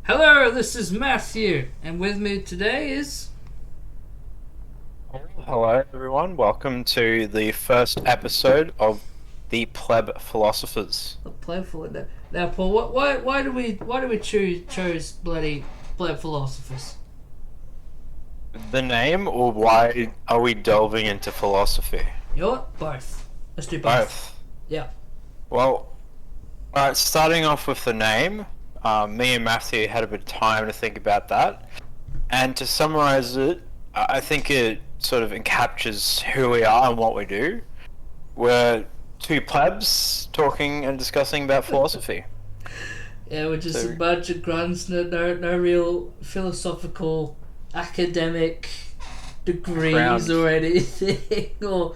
Hello, this is Matthew, and with me today is. Hello, everyone. Welcome to the first episode of the Pleb Philosophers. The playful. Now, Paul, why do we chose bloody Pleb Philosophers? The name, or why are we delving into philosophy? You know what? Both. Let's do both. Both. Yeah. Well, alright, starting off with the name, me and Matthew had a bit of time to think about that. And to summarize it, I think it sort of encaptures who we are and what we do. We're two plebs talking and discussing about philosophy. Yeah, we're just So, a bunch of grunts, no real philosophical, academic degrees ground. or anything, or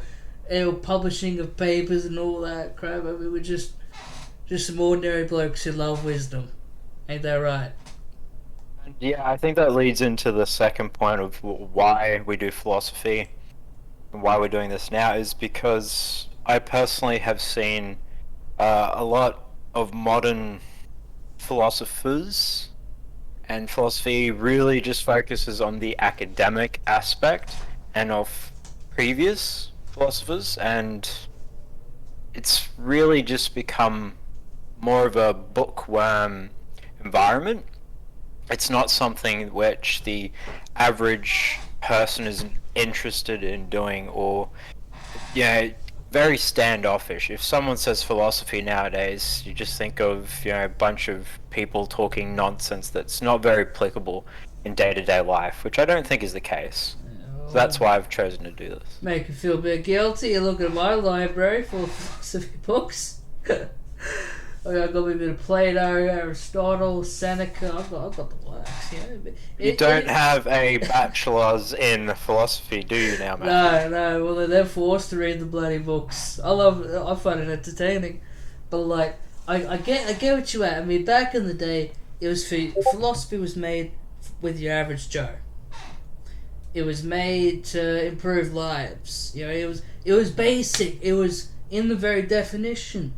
publishing of papers and all that crap. I mean, we're just some ordinary blokes who love wisdom. Ain't that right? Yeah, I think that leads into the second point of why we do philosophy and why we're doing this now is because I personally have seen a lot of modern philosophers, and philosophy really just focuses on the academic aspect and of previous philosophers, and it's really just become more of a bookworm environment. It's not something which the average person is interested in doing, or very standoffish. If someone says philosophy nowadays, you just think of a bunch of people talking nonsense that's not very applicable in day-to-day life, which I don't think is the case. So that's why I've chosen to do this. Make you feel a bit guilty. You look at my library full of philosophy books. I got me a bit of Plato, Aristotle, Seneca. I've got the works. You don't have a bachelor's in philosophy, do you now, No, Matthew? no. Well, they're forced to read the bloody books. I find it entertaining, but like, I get what you at. I mean, back in the day, it was philosophy was made with your average Joe. It was made to improve lives. It was basic. It was in the very definition.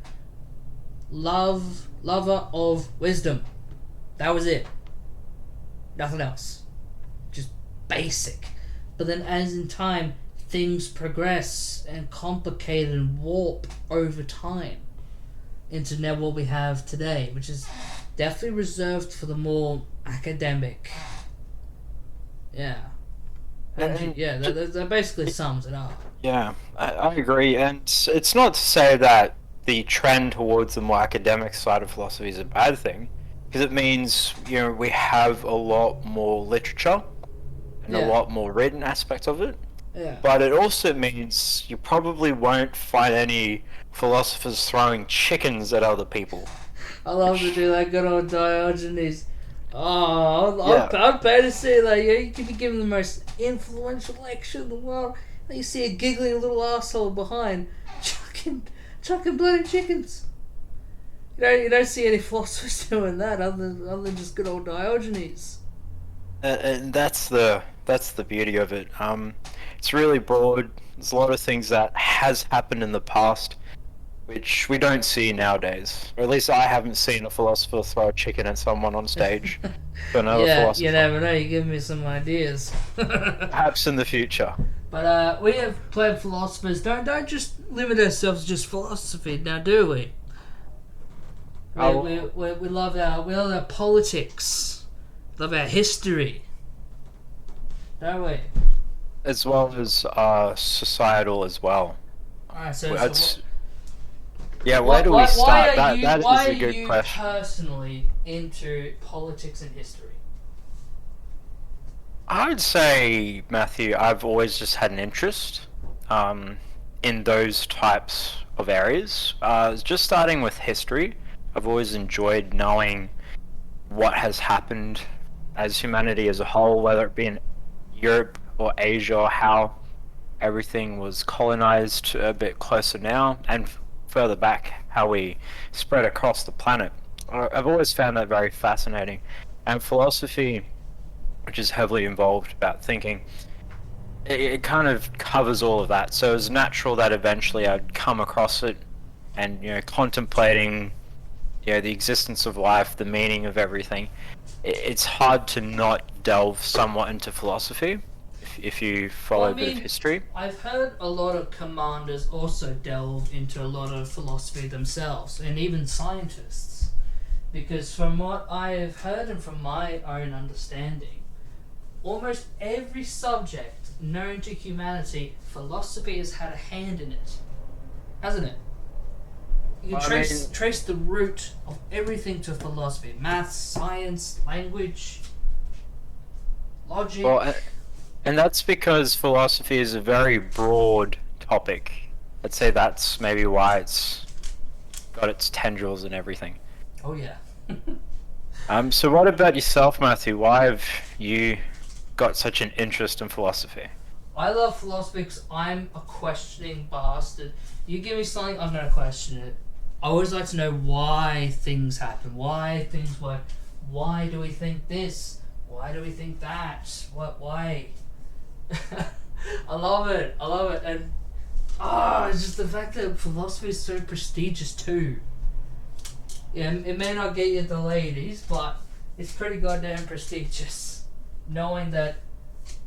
Lover of wisdom. That was it. Nothing else. Just basic. But then as in time, things progress and complicate and warp over time into now what we have today, which is definitely reserved for the more academic. Yeah. That basically sums it up. Yeah, I agree, and it's not to say that the trend towards the more academic side of philosophy is a bad thing, because it means we have a lot more literature and a Yeah. lot more written aspect of it. Yeah. But it also means you probably won't find any philosophers throwing chickens at other people. I love to do that good old Diogenes. Oh, Yeah. I'd pay to see that. Yeah, you could be given the most influential lecture in the world, and you see a giggling little asshole behind chucking bloody chickens. You don't see any philosophers doing that other than just good old Diogenes. And that's the beauty of it. It's really broad. There's a lot of things that has happened in the past, which we don't see nowadays. Or at least I haven't seen a philosopher throw a chicken at someone on stage. To another Yeah, philosopher. you never know. You give me some ideas. Perhaps in the future. But we have pleb philosophers. Don't just limit ourselves to just philosophy now, do we? We love our politics, love our history, don't we? As well as societal as well. Alright, Yeah, where do we start? That is why a good are you question. personally into politics and history? I would say, Matthew, I've always just had an interest in those types of areas. Just starting with history, I've always enjoyed knowing what has happened as humanity as a whole, whether it be in Europe or Asia, how everything was colonized a bit closer now, and further back, how we spread across the planet. I've always found that very fascinating. And philosophy, which is heavily involved about thinking, it kind of covers all of that. So it's natural that eventually I'd come across it and contemplating the existence of life, the meaning of everything, it's hard to not delve somewhat into philosophy if you Well, follow I a bit of mean, history. I've heard a lot of commanders also delve into a lot of philosophy themselves, and even scientists. Because from what I have heard and from my own understanding, almost every subject known to humanity, philosophy has had a hand in it, hasn't it? You can trace the root of everything to philosophy: maths, science, language, logic. Well, and that's because philosophy is a very broad topic. I'd say that's maybe why it's got its tendrils and everything. Oh yeah. So what about yourself, Matthew? Why have you got such an interest in philosophy? I love philosophy because I'm a questioning bastard. You give me something, I'm gonna question it. I always like to know why things happen, why things work. Why do we think this? Why do we think that? Why? I love it. I love it. And it's just the fact that philosophy is so prestigious too. Yeah, it may not get you the ladies, but it's pretty goddamn prestigious. Knowing that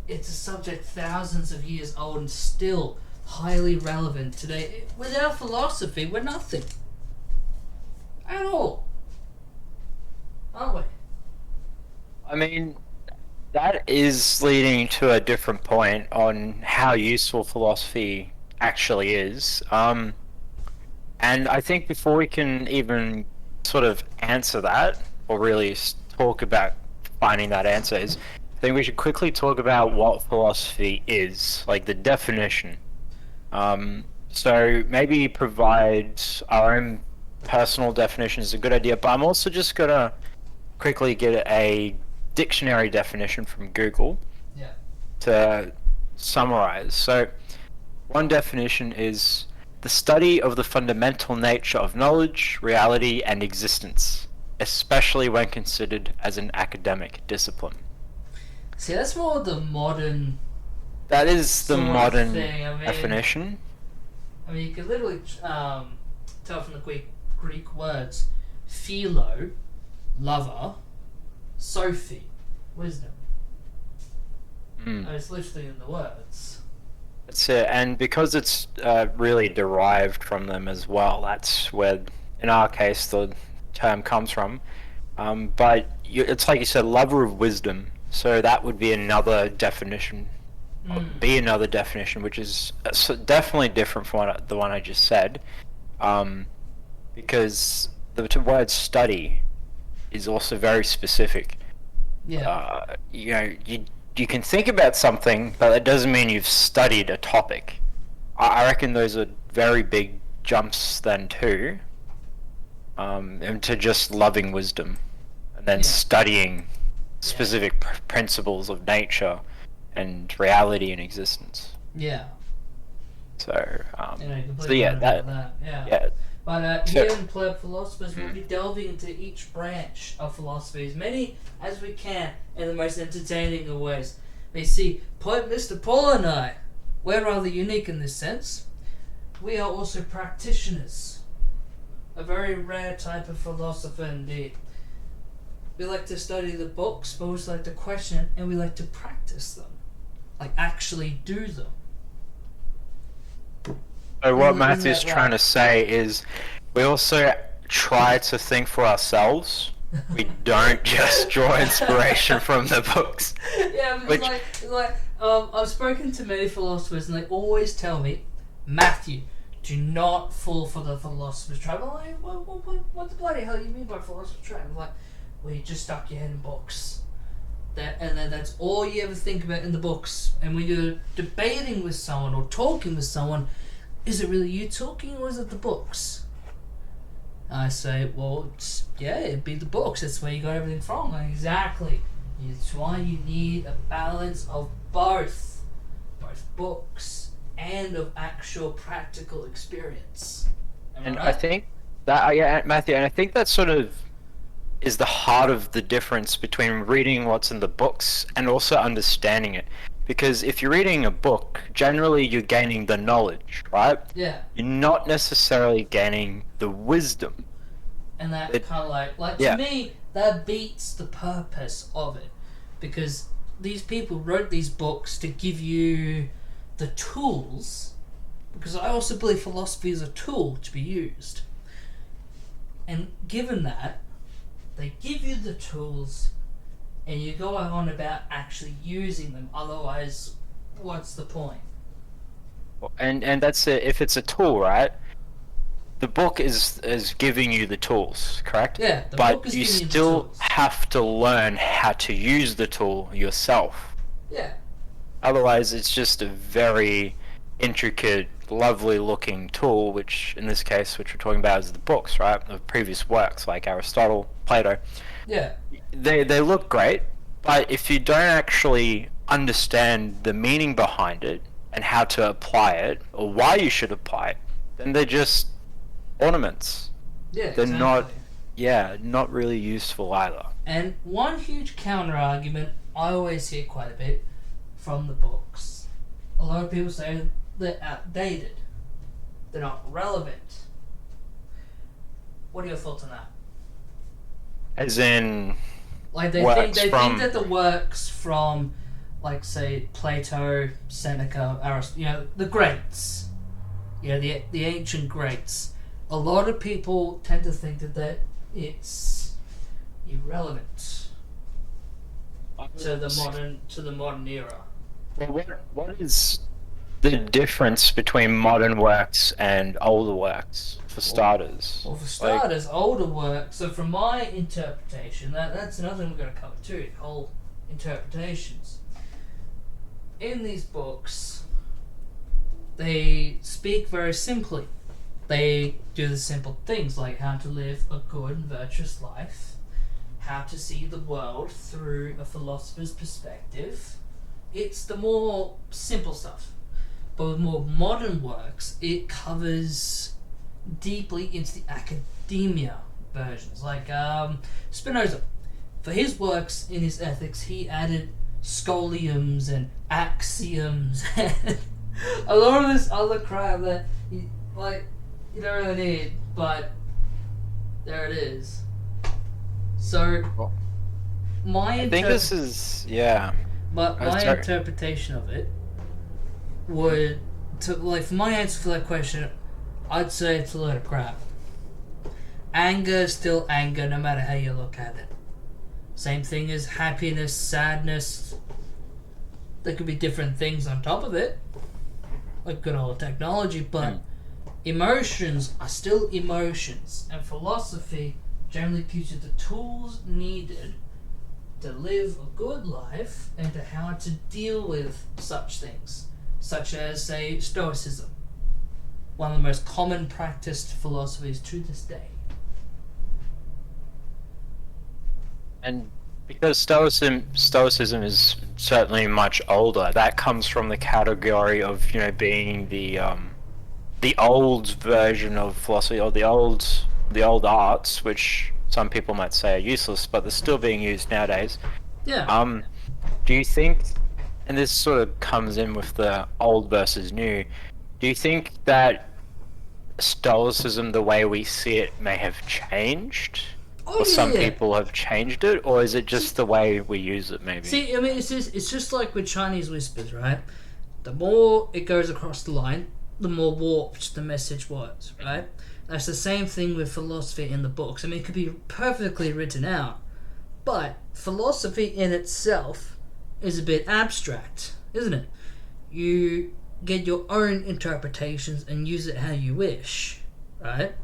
it's a subject thousands of years old and still highly relevant today. Without philosophy, we're nothing. At all. Aren't we? I mean, that is leading to a different point on how useful philosophy actually is. And I think before we can even sort of answer that, or really talk about finding that answer, is I think we should quickly talk about what philosophy is, like the definition. So maybe provide our own personal definition is a good idea, but I'm also just gonna quickly get a dictionary definition from Google Yeah. to summarize. So one definition is the study of the fundamental nature of knowledge, reality, and existence, especially when considered as an academic discipline. See, that's more the modern. That is the Sort of modern thing, I mean- definition. I mean, you could literally tell from the Greek words: philo, lover; Sophie, wisdom. It's literally in the words. That's it, and because it's really derived from them as well, that's where, in our case, the term comes from. But it's like you said, lover of wisdom. So that would be another definition. Another definition, which is definitely different from the one I just said, because the word study is also very specific. Yeah. You can think about something, but that doesn't mean you've studied a topic. I reckon those are very big jumps then too, into just loving wisdom, and then studying specific principles of nature and reality and existence. Yeah. So, Completely that. Yeah. But here in Pleb Philosophers, we'll be delving into each branch of philosophy, as many as we can, in the most entertaining of ways. You see, Mr. Paul and I, we're rather unique in this sense. We are also practitioners. A very rare type of philosopher indeed. We like to study the books, but we also like to question and we like to practice them. Like, actually do them. So what Matthew's trying to say is we also try to think for ourselves. We don't just draw inspiration from the books. Yeah, because I've spoken to many philosophers and they always tell me, Matthew, do not fall for the philosopher's trap. I'm like, what the bloody hell do you mean by philosopher's trap? I'm like, well, you just stuck your head in books. And then that's all you ever think about in the books. And when you're debating with someone or talking with someone, is it really you talking or is it the books? I say, well, it'd be the books. That's where you got everything from. Like, exactly. It's why you need a balance of both books and of actual practical experience. And I think that, Matthew, and I think that sort of is the heart of the difference between reading what's in the books and also understanding it. Because if you're reading a book, generally you're gaining the knowledge, right? Yeah. You're not necessarily gaining the wisdom. And that kind of like to yeah. me, that beats the purpose of it. Because these people wrote these books to give you the tools, because I also believe philosophy is a tool to be used. And given that, they give you the tools and you go on about actually using them. Otherwise, what's the point? And that's it. If it's a tool, right? The book is giving you the tools, correct? Yeah, the but book is you giving you the still tools. have to learn how to use the tool yourself. Yeah. Otherwise, it's just a very intricate, lovely looking tool, which in this case, which we're talking about is the books, right? Of previous works like Aristotle, Plato. Yeah. They look great, but if you don't actually understand the meaning behind it and how to apply it or why you should apply it, then they're just ornaments. Yeah, They're exactly. not really useful either. And one huge counter argument I always hear quite a bit from the books. A lot of people say they're outdated. They're not relevant. What are your thoughts on that? As in, Like they think that the works from, like, say, Plato, Seneca, Aristotle, the greats, the ancient greats. A lot of people tend to think that it's irrelevant to the modern era. well, what is the difference between modern works and older works, for starters? Well, for starters, older work. So, from my interpretation, that's another thing we're going to cover too. Whole interpretations. In these books, they speak very simply. They do the simple things like how to live a good and virtuous life, how to see the world through a philosopher's perspective. It's the more simple stuff. But with more modern works, it covers deeply into the academia versions. Like Spinoza, for his works in his ethics, he added scholiums and axioms and a lot of this other crap that you don't really need, but there it is. So my I think this is my interpretation of it would for my answer for that question, I'd say it's a load of crap. Anger is still anger no matter how you look at it. Same thing as happiness, sadness. There could be different things on top of it, like good old technology, but emotions are still emotions, and philosophy generally gives you the tools needed to live a good life and to how to deal with such things, such as, say, Stoicism, one of the most common practiced philosophies to this day. And because Stoicism is certainly much older, that comes from the category of being the old version of philosophy, or the old arts, which some people might say are useless, but they're still being used nowadays. Yeah. Do you think, and this sort of comes in with the old versus new, do you think that Stoicism, the way we see it, may have changed? Oh, Or some yeah. people have changed it, or is it just the way we use it, maybe? See, I mean, it's just like with Chinese whispers, right? The more it goes across the line, the more warped the message was, right? That's the same thing with philosophy in the books. I mean, it could be perfectly written out, but philosophy in itself is a bit abstract, isn't it? You get your own interpretations and use it how you wish, right?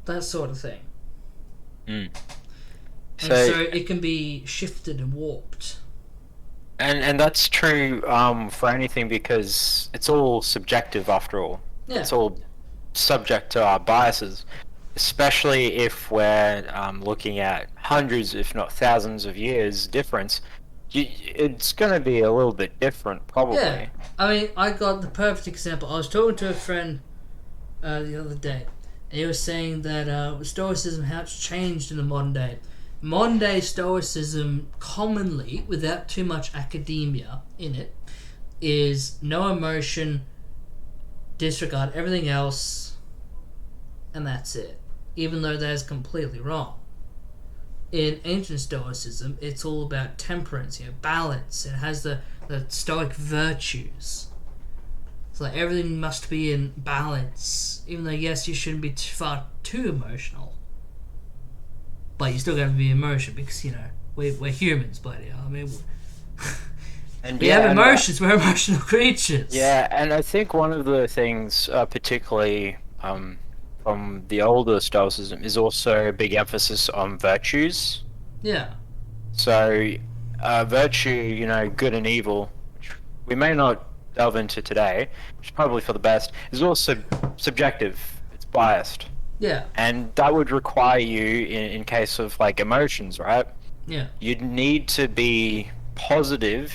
That sort of thing. Mm. And so it can be shifted and warped. And that's true for anything, because it's all subjective after all. Yeah. It's all subject to our biases, especially if we're looking at hundreds, if not thousands of years difference. It's going to be a little bit different, probably. Yeah. I mean, I got the perfect example. I was talking to a friend the other day, and he was saying that Stoicism, how it's changed in the modern day. Modern day Stoicism, commonly, without too much academia in it, is no emotion, disregard everything else, and that's it. even though that is completely wrong. In ancient Stoicism, it's all about temperance, balance. It has the Stoic virtues. It's like everything must be in balance, even though, yes, you shouldn't be far too emotional. But you still got to be emotional because, we're humans, bloody hell. I mean, And we have emotions, we're emotional creatures. Yeah, and I think one of the things, particularly from the older Stoicism, is also a big emphasis on virtues. Yeah. So, virtue, good and evil, which we may not delve into today, which is probably for the best, is also subjective. It's biased. Yeah. And that would require you, in case of like emotions, right? Yeah. You'd need to be positive,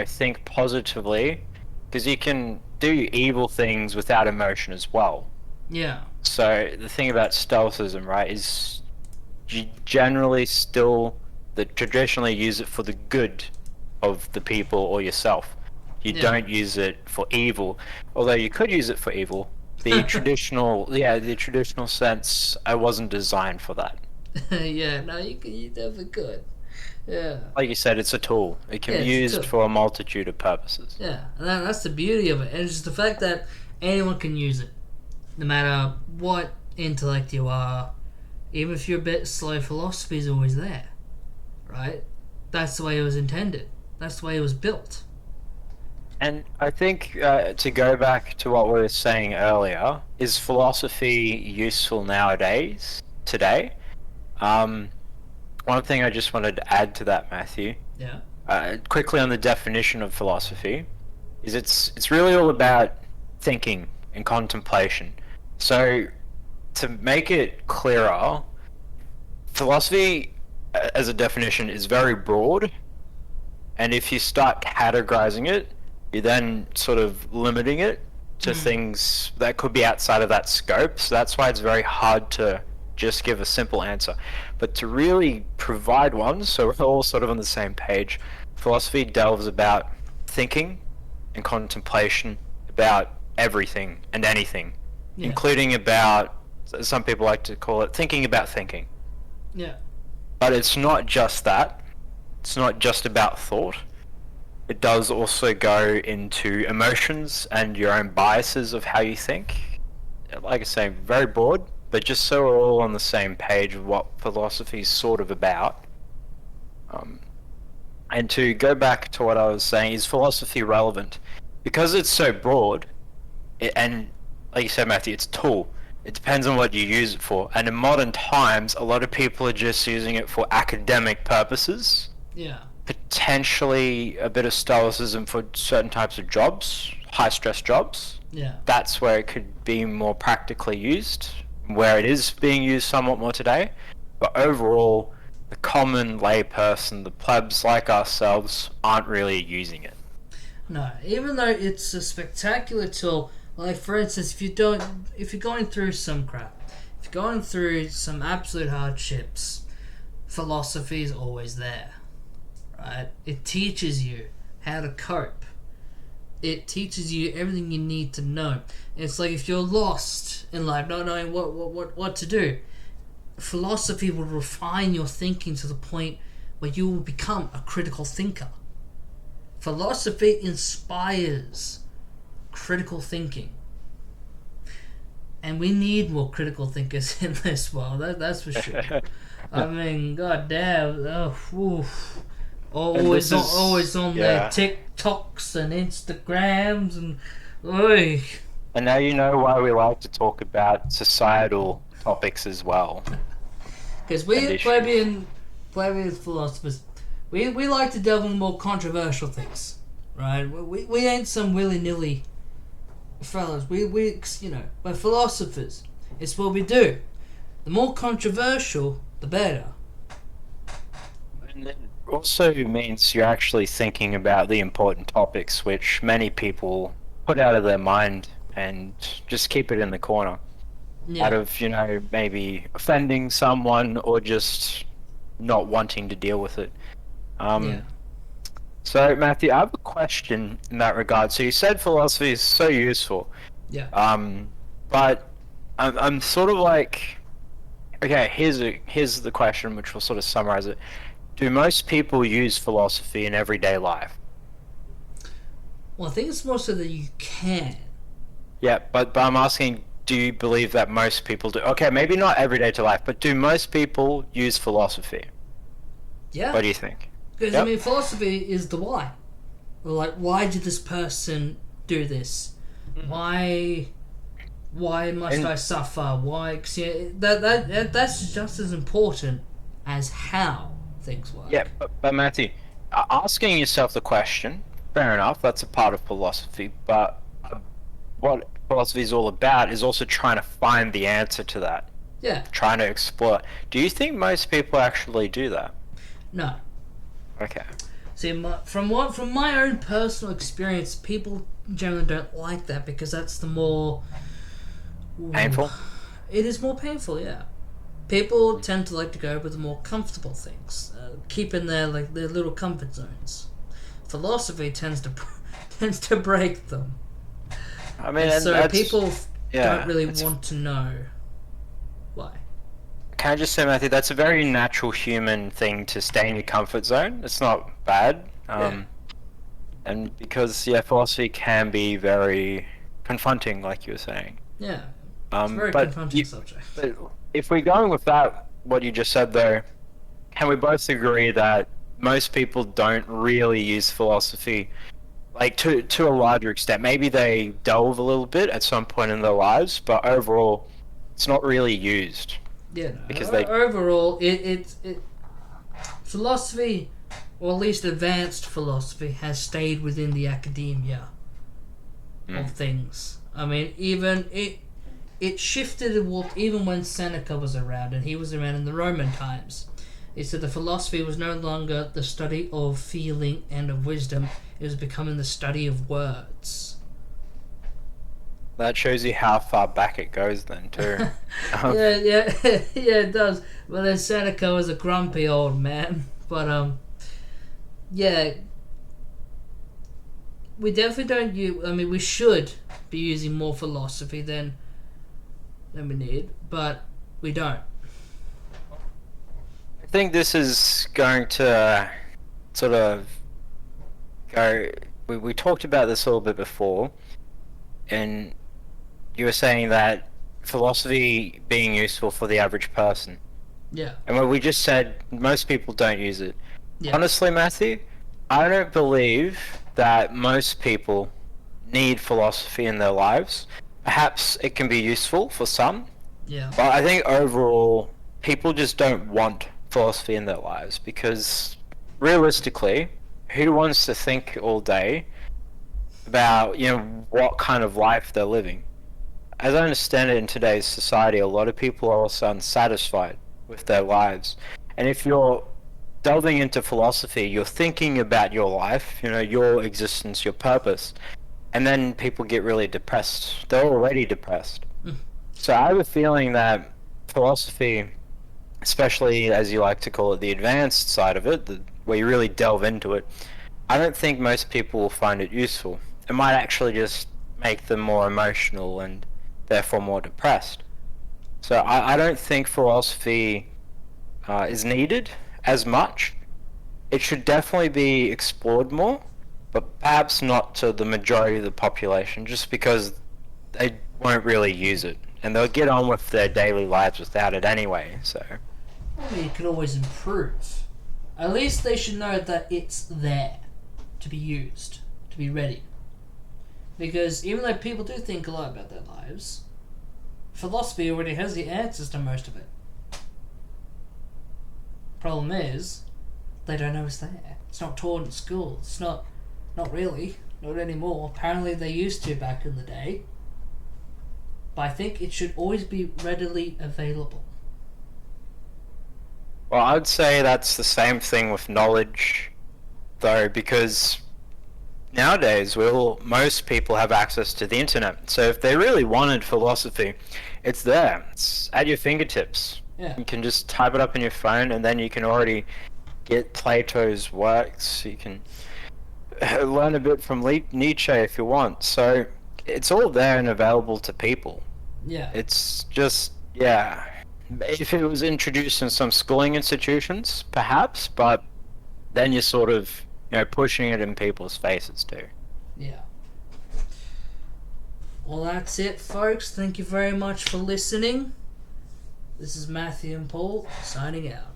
think positively, because you can do evil things without emotion as well. Yeah. So the thing about Stoicism, right, is you generally still traditionally use it for the good of the people or yourself. You don't use it for evil, although you could use it for evil. The traditional sense, I wasn't designed for that. Yeah, no, you definitely could. Yeah. Like you said, it's a tool. It can be used for a multitude of purposes. Yeah, and that's the beauty of it. And it's just the fact that anyone can use it. No matter what intellect you are, even if you're a bit slow, philosophy is always there. Right? That's the way it was intended. That's the way it was built. And I think to go back to what we were saying earlier, is philosophy useful nowadays, today? One thing I just wanted to add to that, Matthew, Yeah. quickly on the definition of philosophy, is it's really all about thinking and contemplation. So, to make it clearer, philosophy, as a definition, is very broad, and if you start categorizing it, you're then sort of limiting it to things that could be outside of that scope. So that's why it's very hard to just give a simple answer. But to really provide one, so we're all sort of on the same page, philosophy delves about thinking and contemplation about everything and anything, including about, some people like to call it, thinking about thinking. Yeah. But it's not just that. It's not just about thought. It does also go into emotions and your own biases of how you think. Like I say, very broad, but just so we're all on the same page of what philosophy is sort of about. And to go back to what I was saying, is philosophy relevant? Because it's so broad, and like you said, Matthew, it's a tool. It depends on what you use it for. And in modern times, a lot of people are just using it for academic purposes. Yeah. Potentially a bit of stoicism for certain types of jobs, high stress jobs. Yeah. That's where it could be more practically used, where it is being used somewhat more today. But overall, the common layperson, the plebs like ourselves, aren't really using it. No, even though it's a spectacular tool, like for instance, if you're going through some crap, if you're going through some absolute hardships, philosophy is always there. Right? It teaches you how to cope. It teaches you everything you need to know. It's like if you're lost in life, not knowing what to do, philosophy will refine your thinking to the point where you will become a critical thinker. Philosophy inspires critical thinking. And we need more critical thinkers in this world, that's for sure. I mean, goddamn, always on their TikToks and Instagrams and oy. And now you know why we like to talk about societal topics as well. Because we plebeian philosophers, we like to delve into more controversial things, right? We ain't some willy-nilly fellas. We're philosophers. It's what we do. The more controversial, the better. And it also means you're actually thinking about the important topics, which many people put out of their mind and just keep it in the corner. Out of, maybe offending someone or just not wanting to deal with it. So, Matthew, I have a question in that regard. So you said philosophy is so useful. Yeah. But I'm sort of like Okay, here's the question, which will sort of summarize it. Do most people use philosophy in everyday life? Well, I think it's more so that you can. Yeah, but I'm asking, do you believe that most people do? Okay, maybe not everyday to life, but do most people use philosophy? Yeah. What do you think? Because, I Yep. mean, philosophy is the why. Like, why did this person do this? Mhm. Why must And I suffer? Why? 'Cause, yeah, that's just as important as how things yeah, work. but Matthew, asking yourself the question, fair enough, that's a part of philosophy, but what philosophy is all about is also trying to find the answer to that, Yeah. trying to explore. Do you think most people actually do that? No. Okay. See, from my own personal experience, people generally don't like that because that's the more. Ooh, Painful? it is more painful. Yeah. People tend to like to go with the more comfortable things, keep in their little comfort zones. Philosophy tends to break them, I mean, and and so that's, people don't yeah, really it's, want to know why. can I just say, Matthew, that's a very natural human thing to stay in your comfort zone. It's not bad. Yeah, And because, yeah, philosophy can be very confronting, like you were saying. yeah, it's a very But confronting subject. but if we're going with that, what you just said though, can we both agree that most people don't really use philosophy, like to a larger extent? Maybe they delve a little bit at some point in their lives, but overall, it's not really used Yeah, no. because they. Overall, it philosophy, or at least advanced philosophy, has stayed within the academia of Mm. things. I mean, it shifted even when Seneca was around, and he was around in the Roman times. It said the philosophy was no longer the study of feeling and of wisdom; it was becoming the study of words. That shows you how far back it goes, then too. Um, Yeah, yeah, it does. But then Seneca was a grumpy old man. But yeah, we definitely don't use. I mean, we should be using more philosophy than we need, but we don't. I think this is going to sort of go. We talked about this a little bit before, and you were saying that philosophy being useful for the average person. Yeah, And when we just said most people don't use it. yeah, Honestly, Matthew, I don't believe that most people need philosophy in their lives. Perhaps it can be useful for some, yeah. but I think overall, people just don't want philosophy in their lives because realistically, who wants to think all day about, what kind of life they're living? As I understand it in today's society, a lot of people are also unsatisfied with their lives. And if you're delving into philosophy, you're thinking about your life, your existence, your purpose, and then people get really depressed. They're already depressed. Mm. So I have a feeling that philosophy, especially as you like to call it, the advanced side of it, where you really delve into it, I don't think most people will find it useful. It might actually just make them more emotional and therefore more depressed. So I don't think philosophy is needed as much. It should definitely be explored more, but perhaps not to the majority of the population, just because they won't really use it, and they'll get on with their daily lives without it anyway. So I mean, it could always improve. At least they should know that it's there to be used, to be ready. Because even though people do think a lot about their lives, philosophy already has the answers to most of it. Problem is, they don't know it's there. It's not taught in school. It's not really, not anymore. Apparently they used to back in the day. But I think it should always be readily available. well, I'd say that's the same thing with knowledge, though, because nowadays most people have access to the internet. So if they really wanted philosophy, it's there. It's at your fingertips. Yeah. You can just type it up in your phone, and then you can already get Plato's works. You can learn a bit from Nietzsche if you want. So it's all there and available to people. Yeah. It's just, yeah. If it was introduced in some schooling institutions, perhaps, but then you're sort of, pushing it in people's faces too. Yeah. Well, that's it, folks. Thank you very much for listening. This is Matthew and Paul signing out.